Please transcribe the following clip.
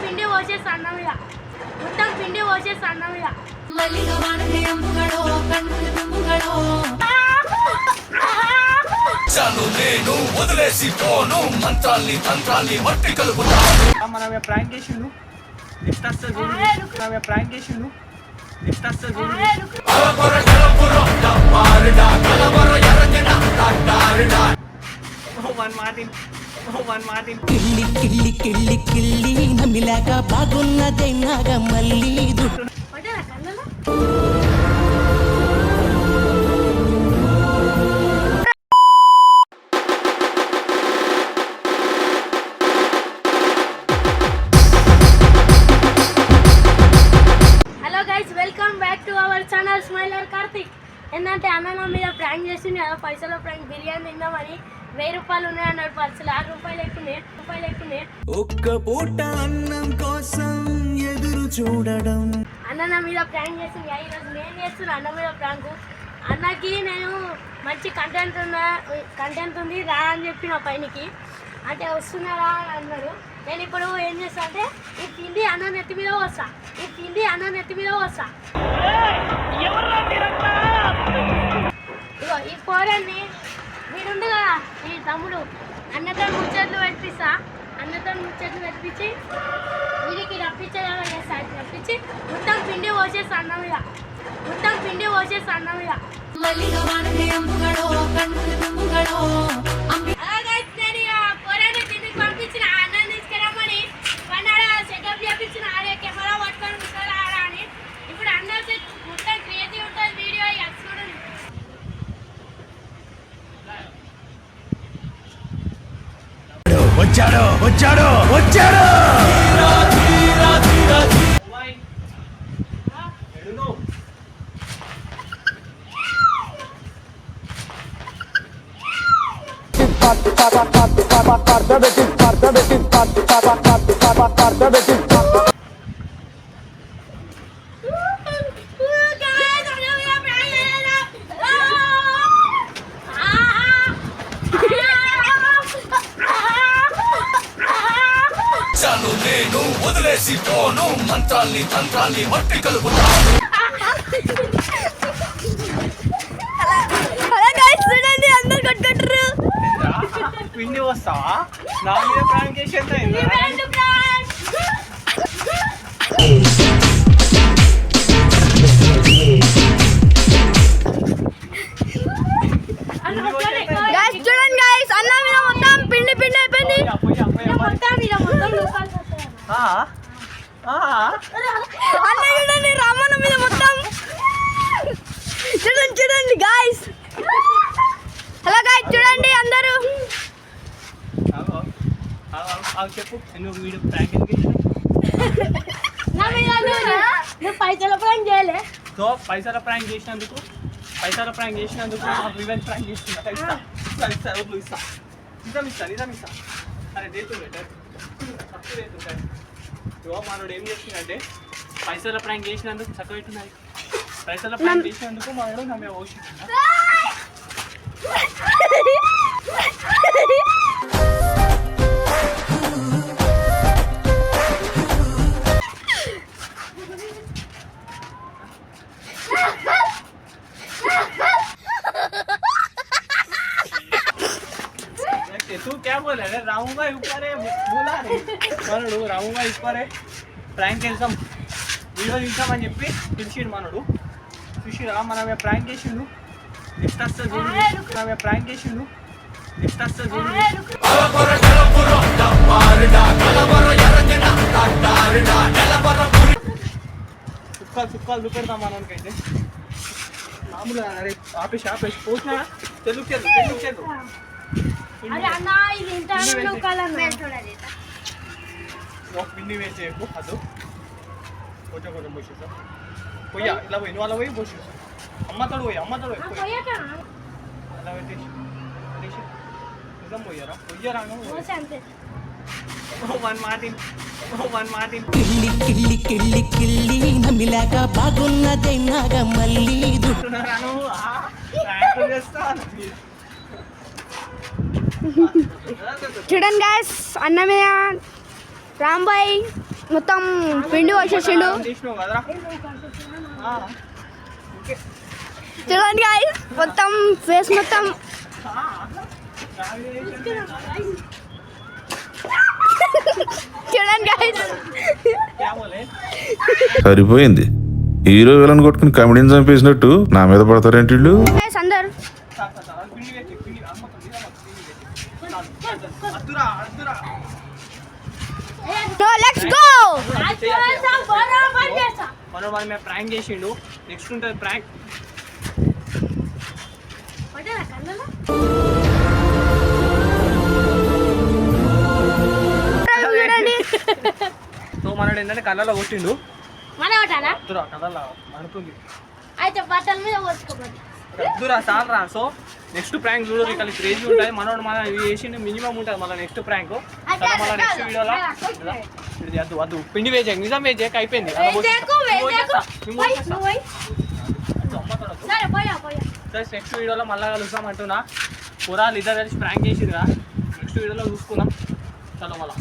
పిండి పోసేసి అన్నమిగా పిండి పోసేసి అన్నమిగా నేను వదిలేసి పోను మంత్రాల్ని తంత్రాల్ని మట్టి కలుపుతాను. మనం ప్రాంక్ చేసిండు నెక్స్ట్ వస్తుంది ప్రాంక్ చేసిండు నెక్స్ట్ వస్తుంది వన్ మాట కిళ్ళి కిళ్ళి కిళ్ళి కిళ్ళి నమిలాక బాగున్నదైనాగా మళ్ళీ welcome back to our channel smiler Karthik. ఏంటంటే అన్న మీద ప్రాంక్ చేసింది కదా, పైసల ప్రాంక్ బిర్యానీ తిందామని 1000 రూపాయలు ఉన్నాయన్నాడు పర్సులు, 6 రూపాయలు ఎక్కున్నాయి. ఒక్క పూట అన్నం కోసం ఎదురు చూడడం. అన్న మీద ప్రాంక్ చేసింది. ఈరోజు నేను చేస్తున్నా అన్న మీద ప్రాంక్. అన్నకి నేను మంచి కంటెంట్ ఉంది రా అని చెప్పిన పైనకి, అంటే వస్తున్నారా అని అన్నాడు. నేను ఇప్పుడు ఏం చేస్తా అంటే ఈ పిండి అన్న నెత్తి మీద వస్తా, ఇగో ఈ కూరని వీడుండు కదా ఈ తమ్ముడు అన్నతో ముచ్చట్లు పెట్టించి వీడికి రప్పించి మొత్తం పిండి పోసేసి అన్నమిగా పంపించిన అన్నం తీసుకురమ్మని పన్నాడ సెటప్ చేపించిన ఆడే కెమెరా పట్టుకొని కూర్చోరా అని. ఇప్పుడు అన్నం మొత్తం క్రియేటివ్ ఉంటుంది వీడియో చూడండి. వచ్చాడు నేను వదిలేసి పోను మంత్రాల్ని తంత్రాల్ని మట్టి కలుపుతాను. పిండి వస్తావా నా మీద ప్రాంక్ చేసేంత చూడండి గైస్, అన్న మీద మొత్తం పిండి అయిపోయింది. అన్న చూడండి రామన్న మీద మొత్తం చూడండి గైస్. హలో గైస్ చూడండి అందరూ. చెప్పు నువ్వు వీడియో ప్రాంక్ నువ్వు పైసల ప్రాంక్ చేయలే. సో పైసల ప్రాంక్ చేసినందుకు రివెంజ్ ప్రాంక్ చేస్తున్నా. ఇస్తా అరే దేతు బెటర్ తప్పు రేతుంటాయి. మనోడు ఏం చేస్తుందంటే పైసల ప్రాంక్ చేసినందుకు చక్కగా పెట్టున్నాయి. పైసల ప్రాంక్ చేసినందుకు మనోడు నా మీద ఓషిస్తున్నా. तू क्या बोला रे रामू भाई ऊपर है बोला रे మనోడు రాము భాయ్ ऊपर है ప్రాంక్ చేద్దాం వీడియో తీద్దామని చెప్పి పిలిచిండు. మనోడు చూసిరా మనం ప్రాంక్ చేసిండు నెక్స్ట్ వస్తుంది చుక్కలు చూపెడతాం మనోడికైతే. మామూలుగా అరే ఆపేసి పోసినా తెలుగు పిండి వేసేపు అది కొంచెం పోసేసా పొయ్యా ఇలా పోయి నువ్వు అలా పోయి పోసేసా అమ్మతోడు పోయి అలా పెట్టేసి నిజం పొయ్యరా వన్ మాట కిళ్ళి కిళ్ళి కిళ్ళి కిళ్ళి నమిలాక బాగున్నదైనాగా మళ్ళీ చేస్తా చూడండి గాయస్ అన్నమే రాంబాయ్ మొత్తం పిండి వచ్చేసిండు. తీసినావు కదరా ఓకే చూడండి గాయస్ మొత్తం ఫేస్ మొత్తం చూడండి గాయస్. క్యా బోలే సరిపోయింది. హీరో విలన్ కొట్టుకుని కమెడీని చంపేసినట్టు నా మీద పడతారేంటి వీళ్ళు? గాయస్ అందరు పిండి వేసి పిండి అద్దురా అద్దురా సో లెట్స్ గో. మనం మేము ప్రాంక్ చేసిండు. నెక్స్ట్ ఉంటుంది ప్రాంక్. చూడండి సో మనడు ఏంటంటే కళ్ళలో కొట్టిండు. మన ఒకటానా అద్దురా కళ్ళలో అనుకుంది అయితే బట్టల మీద పోసుకోబోదు. అద్దురా సాలరా. సో నెక్స్ట్ ప్రాంక్ చూడు ఇక్కడ క్రేజీ ఉంటుంది. మనోడు మన ఇవి చేసిండు మినిమం ఉంటుంది. మళ్ళీ నెక్స్ట్ ప్రాంక్ మళ్ళీ నెక్స్ట్ వీడియోలో ఇది వద్దు వద్దు పిండి వేజే నిజం వేజేక అయిపోయింది. సరే పోయా పోయా. నెక్స్ట్ వీడియోలో మళ్ళీ కలుస్తాం అంటున్నా. పురాలు ఇద్దరు కలిసి ప్రాంక్ చేసిరుగా. నెక్స్ట్ వీడియోలో చూసుకుందాం. చలో మళ్ళీ